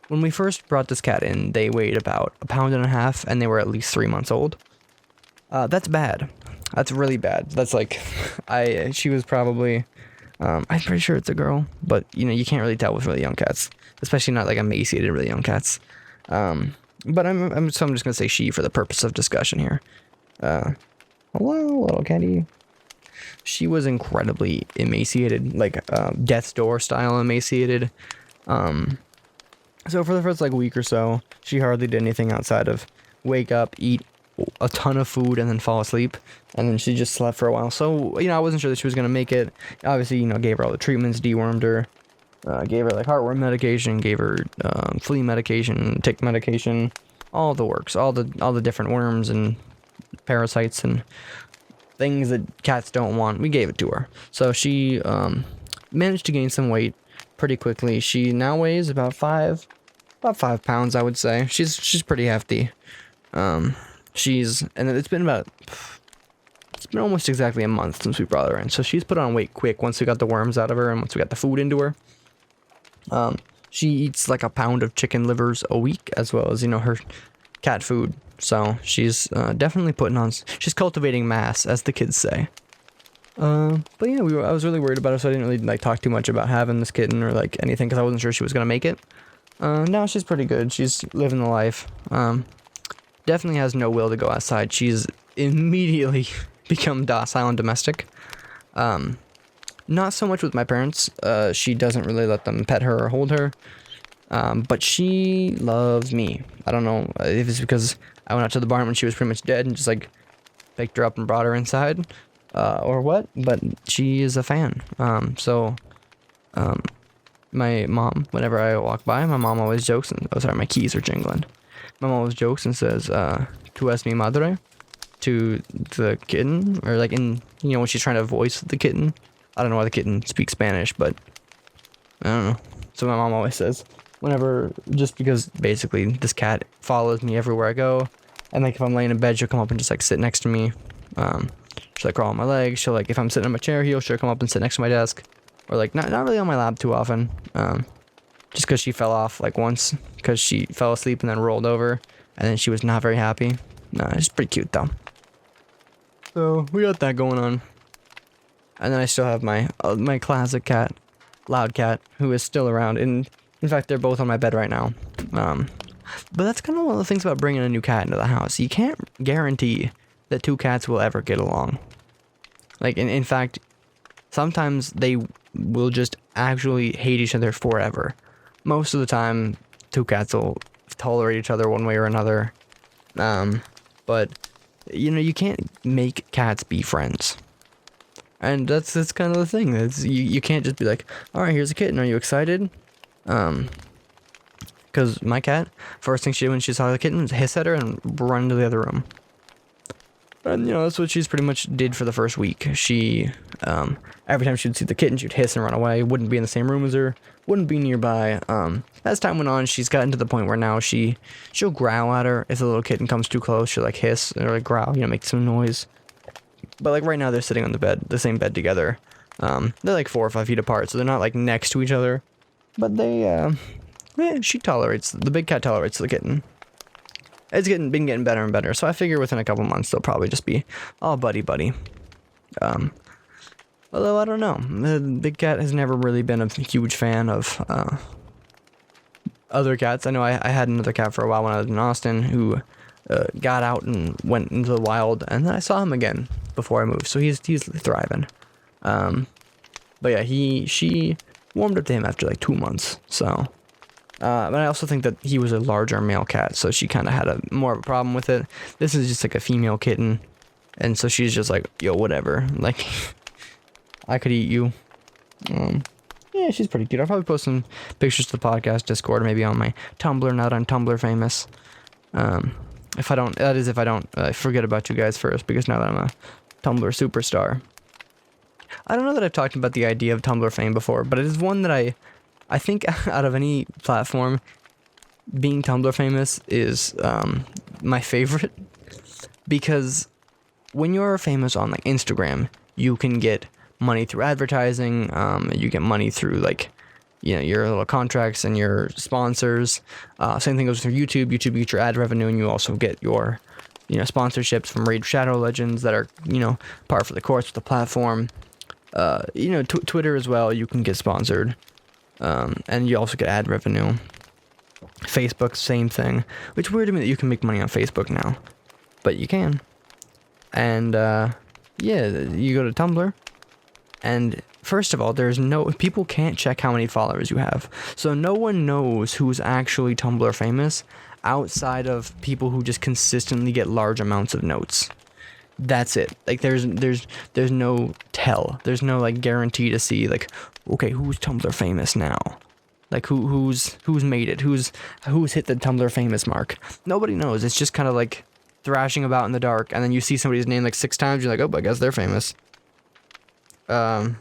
when we first brought this cat in, they weighed about 1.5 pounds, and they were at least 3 months old. That's bad. That's really bad. That's like, she was probably, I'm pretty sure it's a girl, but, you know, you can't really tell with really young cats, especially not like emaciated really young cats. But I'm just gonna say she for the purpose of discussion here. Hello, little kitty. She was incredibly emaciated, like death's door style emaciated. So for the first like week or so, she hardly did anything outside of wake up, eat a ton of food, and then fall asleep. And then she just slept for a while. So, you know, I wasn't sure that she was gonna make it. Obviously, you know, gave her all the treatments, dewormed her. Gave her like heartworm medication, gave her flea medication, tick medication, all the works, all the different worms and parasites and things that cats don't want. We gave it to her, so she managed to gain some weight pretty quickly. She now weighs about 5 pounds, I would say. She's pretty hefty. And it's been almost exactly a month since we brought her in, so she's put on weight quick once we got the worms out of her and once we got the food into her. She eats like 1 pound of chicken livers a week, as well as, you know, her cat food. So she's definitely she's cultivating mass, as the kids say. But yeah, I was really worried about her, so I didn't really like talk too much about having this kitten or like anything, because I wasn't sure she was gonna make it. Now she's pretty good. She's living the life. Definitely has no will to go outside. She's immediately become docile and domestic. Not so much with my parents. She doesn't really let them pet her or hold her. But she loves me. I don't know if it's because I went out to the barn when she was pretty much dead and just like picked her up and brought her inside, or what, but she is a fan. My mom, whenever I walk by, my mom always jokes, my keys are jingling. My mom always jokes and says, "Tu es mi madre," to the kitten, or like when she's trying to voice the kitten, I don't know why the kitten speaks Spanish, but I don't know. So my mom always says, whenever, just because basically this cat follows me everywhere I go, and like if I'm laying in bed, she'll come up and just like sit next to me. She'll like crawl on my legs. She'll like, if I'm sitting in my chair, she'll come up and sit next to my desk, or like not really on my lap too often. Just because she fell off like once, because she fell asleep and then rolled over, and then she was not very happy. Nah, it's pretty cute though. So we got that going on, and then I still have my my classic cat, Loud Cat, who is still around. And in fact, they're both on my bed right now. But that's kind of one of the things about bringing a new cat into the house. You can't guarantee that two cats will ever get along. Like in fact, sometimes they will just actually hate each other forever. Most of the time, two cats will tolerate each other one way or another. But you know, you can't make cats be friends. And that's kind of the thing. You can't just be like, all right, here's a kitten. Are you excited? Because my cat, first thing she did when she saw the kitten was hiss at her and run into the other room. And, you know, that's what she's pretty much did for the first week. She, every time she'd see the kitten, she'd hiss and run away. Wouldn't be in the same room as her. Wouldn't be nearby. As time went on, she's gotten to the point where now she'll growl at her. If the little kitten comes too close, she'll, like, hiss or, like, growl, you know, make some noise. But, like, right now they're sitting on the same bed together. They're, like, 4 or 5 feet apart, so they're not, like, next to each other. But they, the big cat tolerates the kitten. It's been getting better and better, so I figure within a couple months they'll probably just be all buddy-buddy. Although, I don't know. The big cat has never really been a huge fan of other cats. I know I had another cat for a while when I was in Austin who got out and went into the wild, and then I saw him again before I moved, so he's thriving. But yeah, she warmed up to him after like 2 months, so... but I also think that he was a larger male cat, so she kind of had more of a problem with it. This is just like a female kitten, and so she's just like, yo, whatever. Like, I could eat you. Yeah, she's pretty cute. I'll probably post some pictures to the podcast Discord, or maybe on my Tumblr, not on Tumblr famous. If I don't forget about you guys first, because now that I'm a Tumblr superstar. I don't know that I've talked about the idea of Tumblr fame before, but it is one that I think out of any platform, being Tumblr famous is my favorite, because when you're famous on like Instagram, you can get money through advertising, you get money through like, you know, your little contracts and your sponsors. Same thing goes through YouTube. YouTube gets your ad revenue, and you also get your, you know, sponsorships from Raid Shadow Legends that are, you know, par for the course with the platform. You know, Twitter as well, you can get sponsored. And you also get ad revenue. Facebook, same thing. Which weird to me that you can make money on Facebook now. But you can. And, yeah, you go to Tumblr. And first of all, people can't check how many followers you have. So no one knows who's actually Tumblr famous outside of people who just consistently get large amounts of notes. That's it. Like there's no tell. There's no like guarantee to see like, okay, who's Tumblr famous now? Like who's made it? Who's hit the Tumblr famous mark? Nobody knows. It's just kind of like thrashing about in the dark, and then you see somebody's name like 6 times, you're like, oh, I guess they're famous. And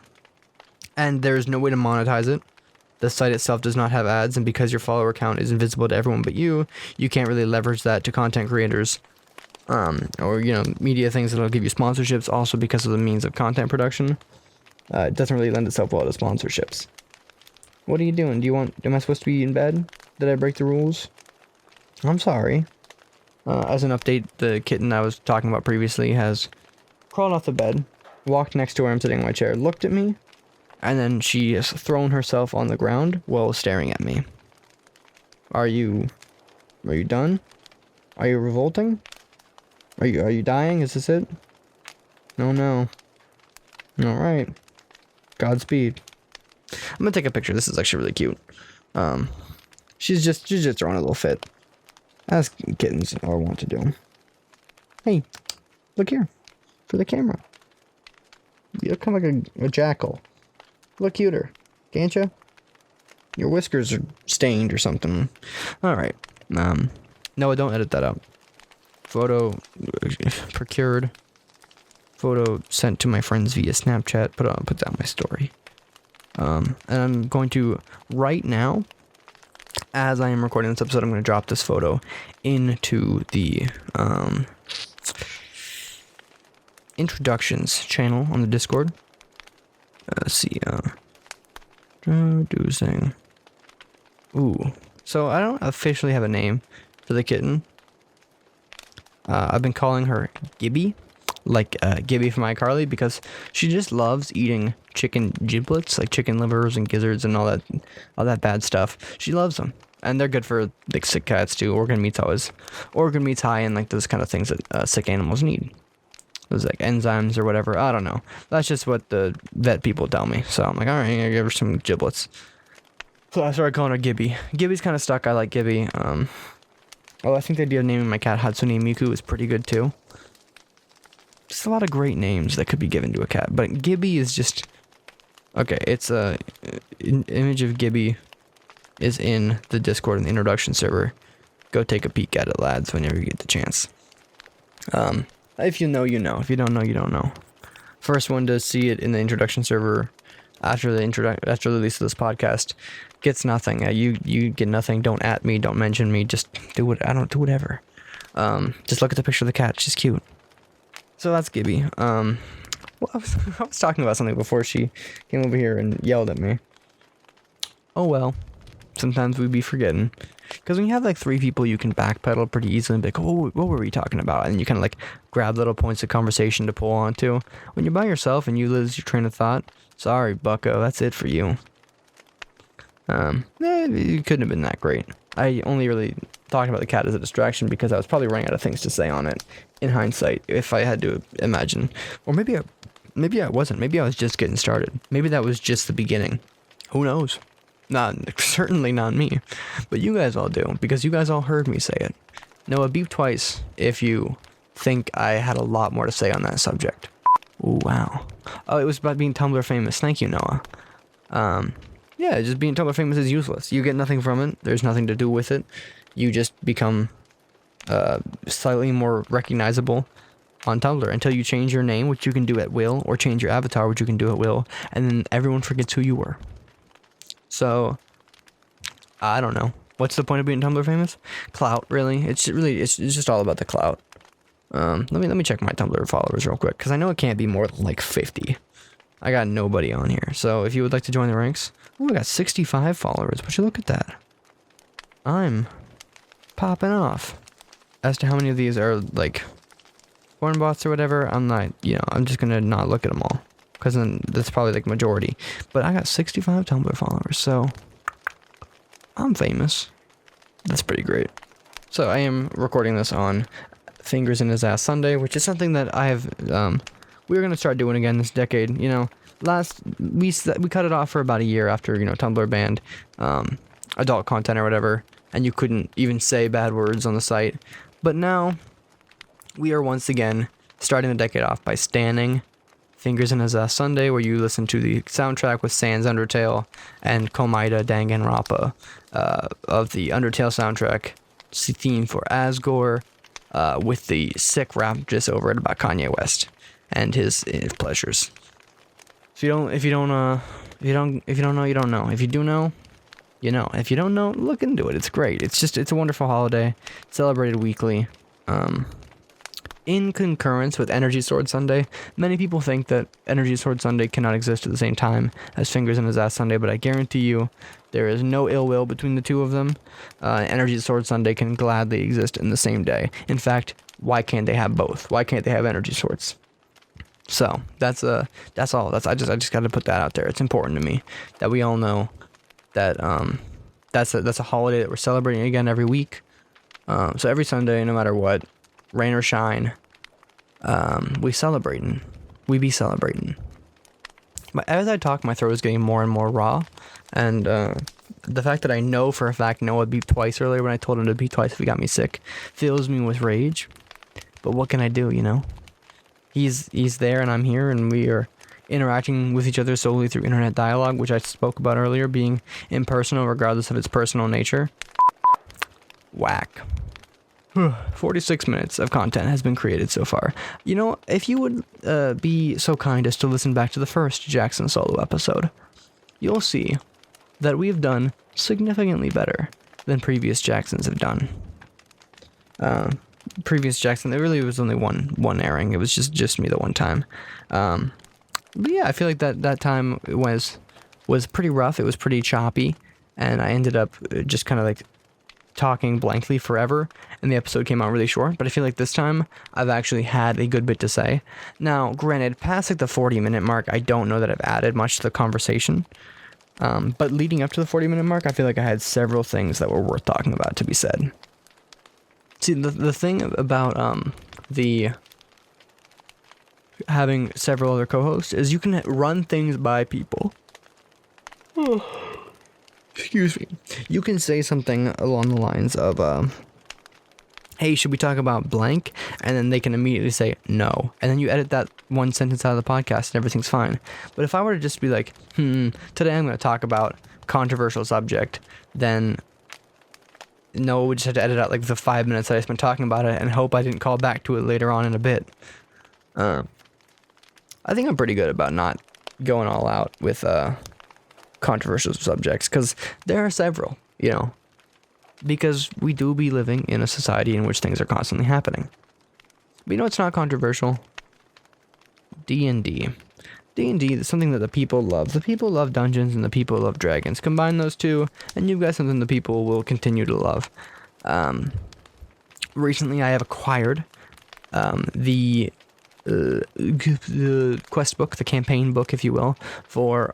there's no way to monetize it. The site itself does not have ads, and because your follower count is invisible to everyone but you can't really leverage that to content creators. Or, you know, media things that'll give you sponsorships, also because of the means of content production. It doesn't really lend itself well to sponsorships. What are you doing? Am I supposed to be in bed? Did I break the rules? I'm sorry. As an update, the kitten I was talking about previously has crawled off the bed, walked next to where I'm sitting in my chair, looked at me, and then she has thrown herself on the ground while staring at me. Are you done? Are you revolting? Are you dying? Is this it? No. Alright. Godspeed. I'm gonna take a picture. This is actually really cute. She's just throwing a little fit. As kittens are wont to do. Hey, look here. For the camera. You look kind of like a jackal. Look cuter. Can't you? Your whiskers are stained or something. Alright. No, don't edit that out. Photo procured. photo sent to my friends via Snapchat. Put that on my story. And I'm going to, right now, as I am recording this episode, I'm going to drop this photo into the introductions channel on the Discord. Let's see. Do this thing. Ooh. So I don't officially have a name for the kitten. I've been calling her Gibby, like Gibby from iCarly, because she just loves eating chicken giblets, like chicken livers and gizzards and all that bad stuff. She loves them, and they're good for like sick cats too. Organ meat's high in like those kind of things that sick animals need. Those like enzymes or whatever. I don't know. That's just what the vet people tell me. So I'm like, all right, I'm gonna give her some giblets. So I started calling her Gibby. Gibby's kind of stuck. I like Gibby. I think the idea of naming my cat Hatsune Miku is pretty good too. Just a lot of great names that could be given to a cat, but Gibby is just okay. It's an image of Gibby is in the Discord in the introduction server. Go take a peek at it, lads, whenever you get the chance. If you know, you know. If you don't know, you don't know. First one to see it in the introduction server after the release of this podcast gets nothing. You get nothing. Don't at me. Don't mention me. Just do what I don't do. Whatever. Just look at the picture of the cat. She's cute. So that's Gibby. Well, I was talking about something before she came over here and yelled at me. Oh well. Sometimes we be forgetting. Because when you have like 3 people, you can backpedal pretty easily and be like, oh, what were we talking about? And you kind of like grab little points of conversation to pull onto. When you're by yourself and you lose your train of thought, sorry, bucko, that's it for you. It couldn't have been that great. I only really talked about the cat as a distraction because I was probably running out of things to say on it in hindsight, if I had to imagine. Or maybe I wasn't. Maybe I was just getting started. Maybe that was just the beginning. Who knows? Certainly not me, but you guys all do, because you guys all heard me say it. Noah, beep twice if you think I had a lot more to say on that subject. Ooh, wow. Oh, it was about being Tumblr famous. Thank you, Noah. Yeah, just being Tumblr famous is useless. You get nothing from it. There's nothing to do with it. You just become slightly more recognizable on Tumblr until you change your name, which you can do at will, or change your avatar, which you can do at will, and then everyone forgets who you were. So, I don't know. What's the point of being Tumblr famous? Clout, really? It's just all about the clout. Let me check my Tumblr followers real quick, because I know it can't be more than like 50. I got nobody on here. So if you would like to join the ranks, oh, I got 65 followers. Would you look at that? I'm popping off. As to how many of these are like porn bots or whatever, I'm not. I'm just gonna not look at them all, because then that's probably like majority. But I got 65 Tumblr followers, so I'm famous. That's pretty great. So I am recording this on Fingers in His Ass Sunday, which is something that I have, we're going to start doing again this decade. We cut it off for about a year after, Tumblr banned, adult content or whatever, and you couldn't even say bad words on the site. But now, we are once again starting the decade off by standing Fingers in His Ass Sunday, where you listen to the soundtrack with Sans Undertale and Komaida Danganronpa of the Undertale soundtrack theme for Asgore, with the sick rap just over it about Kanye West and his pleasures. If you don't know, you don't know. If you do know, you know. If you don't know, look into it. It's great. It's a wonderful holiday, celebrated weekly. In concurrence with Energy Sword Sunday, many people think that Energy Sword Sunday cannot exist at the same time as Fingers in His Ass Sunday, but I guarantee you there is no ill will between the two of them. Energy Sword Sunday can gladly exist in the same day. In fact, why can't they have both? Why can't they have energy swords? So that's all. I just got to put that out there. It's important to me that we all know that that's a holiday that we're celebrating again every week. So every Sunday, no matter what, rain or shine, we celebrating. We be celebrating. But as I talk, my throat is getting more and more raw, and the fact that I know for a fact Noah beeped twice earlier when I told him to beep twice if he got me sick fills me with rage. But what can I do, He's there and I'm here, and we are interacting with each other solely through internet dialogue, which I spoke about earlier, being impersonal regardless of its personal nature. Whack. 46 minutes of content has been created so far. You know, if you would be so kind as to listen back to the first Jackson solo episode, you'll see that we've done significantly better than previous Jacksons have done. Previous Jackson, there really was only one airing. It was just me the one time. But yeah, I feel like that time was pretty rough. It was pretty choppy, and I ended up just kind of like talking blankly forever, and the episode came out really short. But I feel like this time I've actually had a good bit to say. Now, granted, past like the 40-minute mark, I don't know that I've added much to the conversation. But leading up to the 40-minute mark, I feel like I had several things that were worth talking about to be said. See, the thing about the having several other co-hosts is you can run things by people. Excuse me. You can say something along the lines of, hey, should we talk about blank? And then they can immediately say no. And then you edit that one sentence out of the podcast and everything's fine. But if I were to just be like, today I'm going to talk about controversial subject, then no, we just had to edit out like the 5 minutes that I spent talking about it and hope I didn't call back to it later on in a bit. I think I'm pretty good about not going all out with controversial subjects, because there are several, you know, because we do be living in a society in which things are constantly happening. But you know what's not controversial? D&D. D&D is something that the people love. The people love Dungeons and the people love Dragons. Combine those two, and you've got something the people will continue to love. Recently, I have acquired the quest book, the campaign book, if you will, for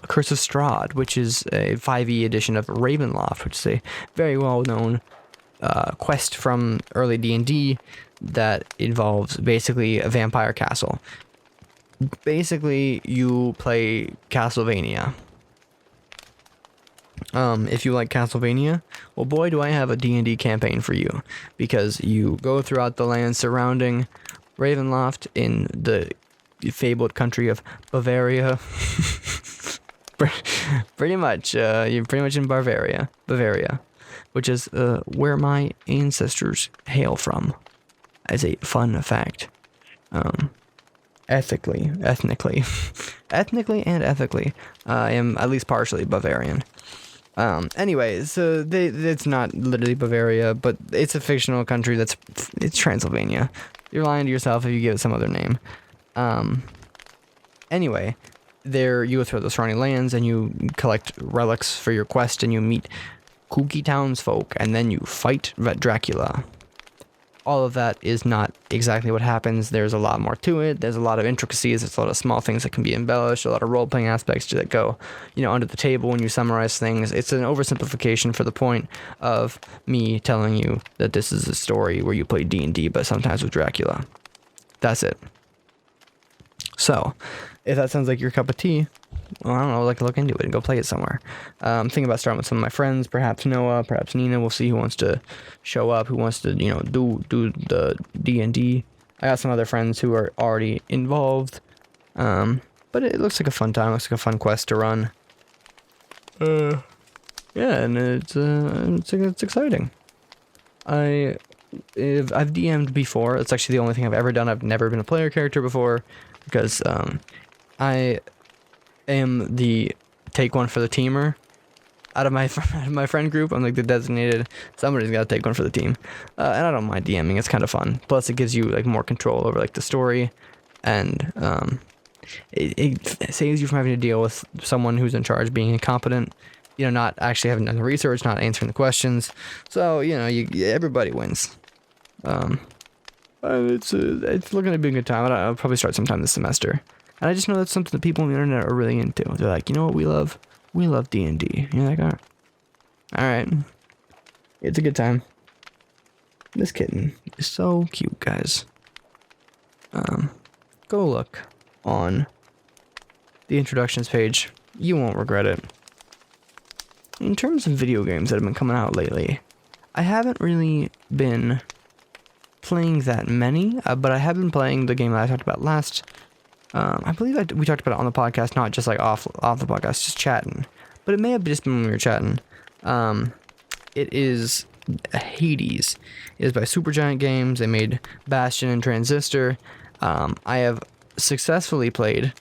Curse of Strahd, which is a 5e edition of Ravenloft, which is a very well-known quest from early D&D that involves basically a vampire castle. Basically, you play Castlevania. If you like Castlevania, well, boy, do I have a D&D campaign for you, because you go throughout the land surrounding Ravenloft in the fabled country of Bavaria. Pretty much, you're pretty much in Bavaria, which is where my ancestors hail from, as a fun fact. Ethnically, and ethically, I am at least partially Bavarian. Anyway, so it's not literally Bavaria, but it's a fictional country it's Transylvania. You're lying to yourself if you give it some other name. Anyway, there you go through the surrounding lands and you collect relics for your quest, and you meet kooky townsfolk, and then you fight Dracula. All of that is not exactly what happens. There's a lot more to it. There's a lot of intricacies. There's a lot of small things that can be embellished. A lot of role-playing aspects that go, under the table when you summarize things. It's an oversimplification for the point of me telling you that this is a story where you play D&D, but sometimes with Dracula. That's it. So, if that sounds like your cup of tea, well, I don't know, like, look into it and go play it somewhere. I'm thinking about starting with some of my friends, perhaps Noah, perhaps Nina. We'll see who wants to show up, who wants to, do the D&D. I got some other friends who are already involved. But it looks like a fun time. It looks like a fun quest to run. Yeah, and it's exciting. I've DM'd before. It's actually the only thing I've ever done. I've never been a player character before, because I am the take one for the teamer out of my friend group. I'm like the designated, somebody's got to take one for the team, and I don't mind DMing. It's kind of fun. Plus, it gives you like more control over like the story, and it saves you from having to deal with someone who's in charge being incompetent. Not actually having done the research, not answering the questions. So everybody wins. It's looking to be a good time. I'll probably start sometime this semester. And I just know that's something that people on the internet are really into. They're like, you know what we love? We love D&D. You're like, all right. It's a good time. This kitten is so cute, guys. Go look on the introductions page. You won't regret it. In terms of video games that have been coming out lately, I haven't really been playing that many, but I have been playing the game that I talked about last. I believe we talked about it on the podcast, not just like off the podcast, just chatting. But it may have just been when we were chatting. It is Hades. It is by Supergiant Games. They made Bastion and Transistor. I have successfully played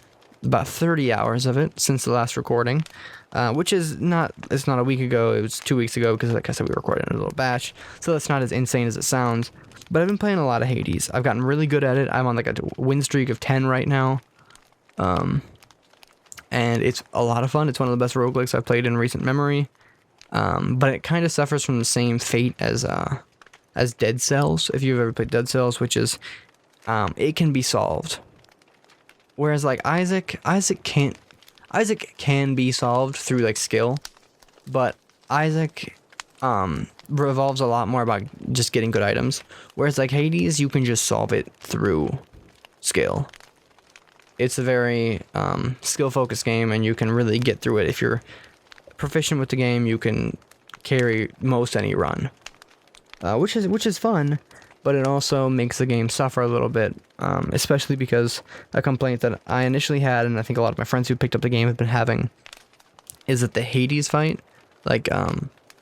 about 30 hours of it since the last recording, which is not, it's not a week ago, it was 2 weeks ago, because like I said, we recorded in a little batch, so that's not as insane as it sounds. But I've been playing a lot of Hades. I've gotten really good at it. I'm on like a win streak of 10 right now. And it's a lot of fun. It's one of the best roguelikes I've played in recent memory. But it kind of suffers from the same fate as Dead Cells, if you've ever played Dead Cells, which is, it can be solved. Whereas like Isaac can be solved through like skill, but Isaac revolves a lot more about just getting good items. Whereas like Hades, you can just solve it through skill. It's a very skill focused game, and you can really get through it. If you're proficient with the game, you can carry most any run, which is fun. But it also makes the game suffer a little bit, especially because a complaint that I initially had, and I think a lot of my friends who picked up the game have been having, is that the Hades fight, like,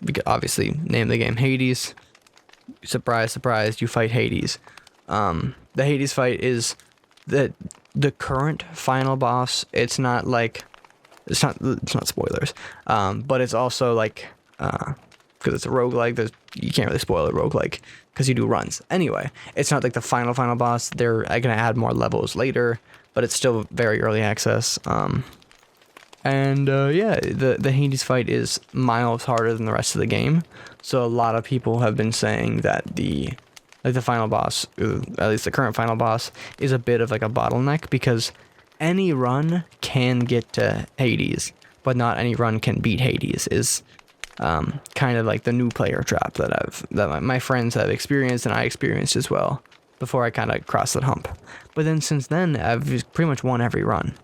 we could obviously name the game Hades. Surprise, surprise, you fight Hades. The Hades fight is the current final boss. It's not like, it's not spoilers, but it's also like, because it's a roguelike, you can't really spoil a roguelike because you do runs. Anyway, it's not like the final boss. They're going to add more levels later, but it's still very early access. Yeah, the Hades fight is miles harder than the rest of the game. So a lot of people have been saying that the final boss, at least the current final boss, is a bit of like a bottleneck, because any run can get to Hades, but not any run can beat Hades, is kind of like the new player trap that my friends have experienced, and I experienced as well before I kind of crossed that hump. But then since then, I've pretty much won every run.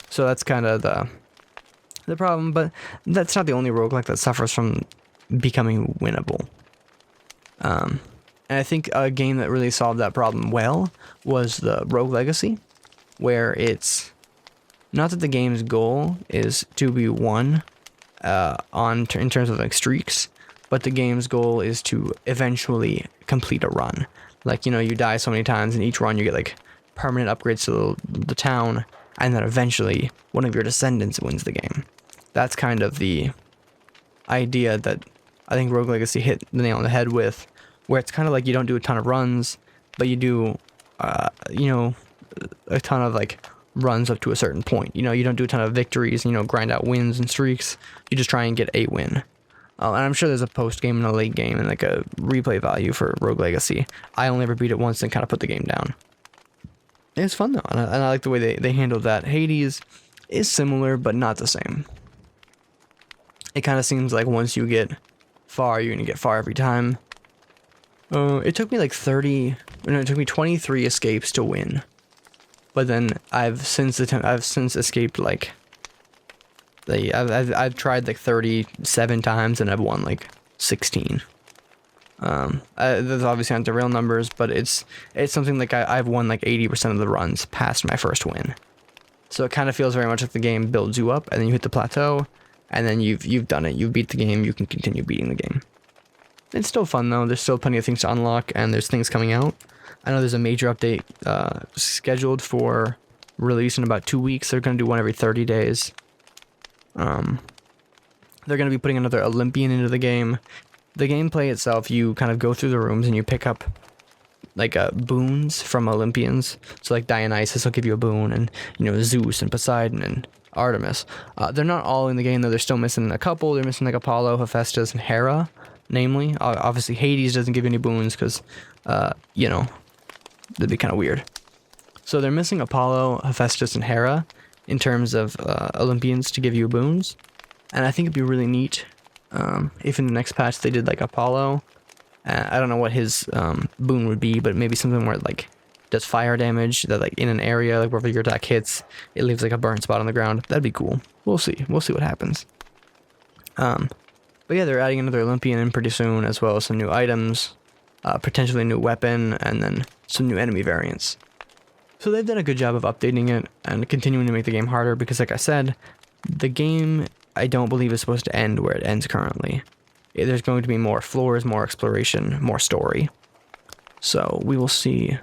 So that's kind of the problem, but that's not the only roguelike that suffers from becoming winnable. And I think a game that really solved that problem well was the Rogue Legacy, where it's not that the game's goal is to be won in terms of like streaks, but the game's goal is to eventually complete a run. Like, you know, you die so many times in each run, you get like permanent upgrades to the town, and then eventually one of your descendants wins the game. That's kind of the idea that I think Rogue Legacy hit the nail on the head with, where it's kind of like you don't do a ton of runs, but you do, you know, a ton of like runs up to a certain point. You know, you don't do a ton of victories, you know, grind out wins and streaks. You just try and get a win. And I'm sure there's a post game and a late game and like a replay value for Rogue Legacy. I only ever beat it once and kind of put the game down. It's fun though, and I like the way they handled that. Hades is similar, but not the same. It kind of seems like once you get far, you're gonna get far every time. It took me like 23 escapes to win. But then I've since escaped like I've tried like 37 times and I've won like 16. Those obviously aren't the real numbers, but it's something like I've won like 80% of the runs past my first win. So it kind of feels very much like the game builds you up, and then you hit the plateau, and then you've done it. You beat the game. You can continue beating the game. It's still fun though. There's still plenty of things to unlock, and there's things coming out. I know there's a major update scheduled for release in about 2 weeks. They're going to do one every 30 days. They're going to be putting another Olympian into the game. The gameplay itself, you kind of go through the rooms and you pick up like boons from Olympians. So like Dionysus will give you a boon, and you know, Zeus and Poseidon and Artemis. They're not all in the game though. They're still missing a couple. They're missing like Apollo, Hephaestus, and Hera, namely. Obviously Hades doesn't give you any boons because, you know, that'd be kind of weird. So they're missing Apollo, Hephaestus, and Hera in terms of Olympians to give you boons. And I think it'd be really neat if in the next patch they did like Apollo. I don't know what his boon would be, but maybe something where it like does fire damage, that like in an area, like wherever your attack hits, it leaves like a burnt spot on the ground. That'd be cool. We'll see what happens. But yeah, they're adding another Olympian in pretty soon, as well as some new items, potentially a new weapon, and then some new enemy variants. So they've done a good job of updating it and continuing to make the game harder, because like I said, the game I don't believe is supposed to end where it ends currently. there's going to be more floors, more exploration, more story. So we will see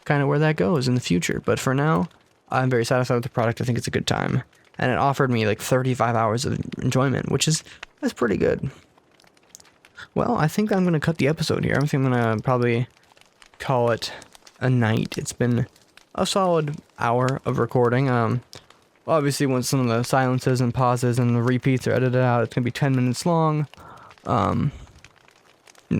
kind of where that goes in the future. But for now, I'm very satisfied with the product. I think it's a good time. And it offered me like 35 hours of enjoyment, that's pretty good. Well, I think I'm going to cut the episode here. I think I'm going to probably call it a night. It's been a solid hour of recording. Obviously, once some of the silences and pauses and the repeats are edited out, it's going to be 10 minutes long. No,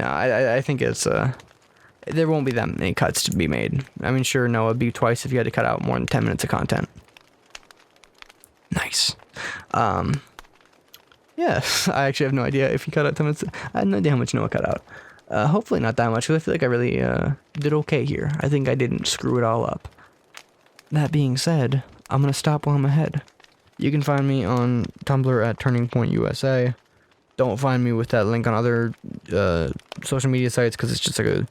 I think it's, there won't be that many cuts to be made. I mean, sure, no, it'd be twice if you had to cut out more than 10 minutes of content. Nice. Yeah, I actually have no idea if you cut out 10 minutes. I have no idea how much Noah cut out. Hopefully not that much, because I feel like I really did okay here. I think I didn't screw it all up. That being said, I'm going to stop while I'm ahead. You can find me on Tumblr at Turning Point USA. Don't find me with that link on other social media sites, because it's just like a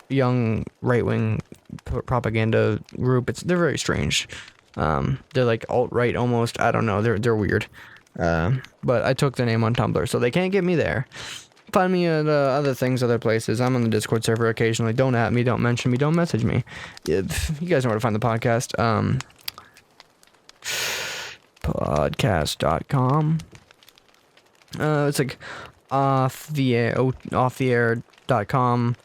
young right-wing propaganda group. They're very strange. They're like alt-right almost. I don't know. They're weird. But I took the name on Tumblr, so they can't get me there. Find me at other things, other places. I'm on the Discord server occasionally. Don't at me, don't mention me, don't message me. You guys know where to find the podcast. Podcast.com. It's like offtheair.com.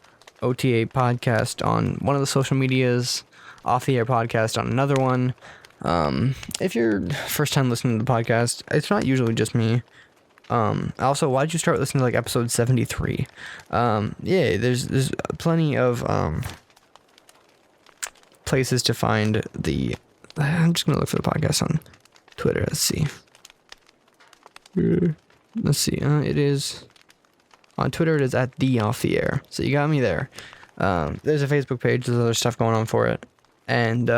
OTA podcast on one of the social medias. Off the Air podcast on another one. If you're first time listening to the podcast, it's not usually just me. Also, why'd you start listening to like episode 73? Yeah, there's plenty of places to find the. I'm just gonna look for the podcast on Twitter. Let's see. It is on Twitter. It is at the Off the Air. So you got me there. There's a Facebook page. There's other stuff going on for it, and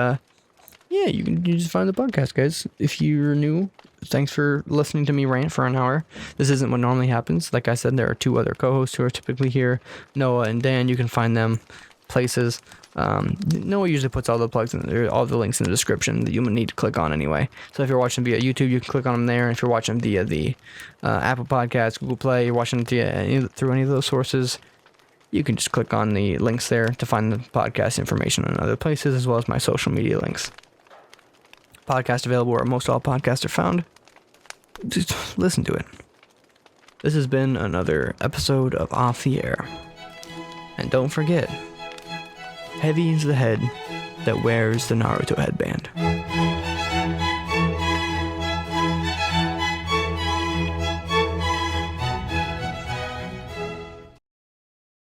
yeah, you just find the podcast, guys. If you're new, thanks for listening to me rant for an hour. This isn't what normally happens. Like I said, there are two other co-hosts who are typically here, Noah and Dan. You can find them places. Noah usually puts all the plugs in all the links in the description that you need to click on anyway. So if you're watching via YouTube, you can click on them there. And if you're watching via the Apple Podcasts, Google Play, you're watching through any of those sources, you can just click on the links there to find the podcast information in other places, as well as my social media links. Podcast available where most all podcasts are found. Just listen to it. This has been another episode of Off the Air. And don't forget, heavy is the head that wears the Naruto headband.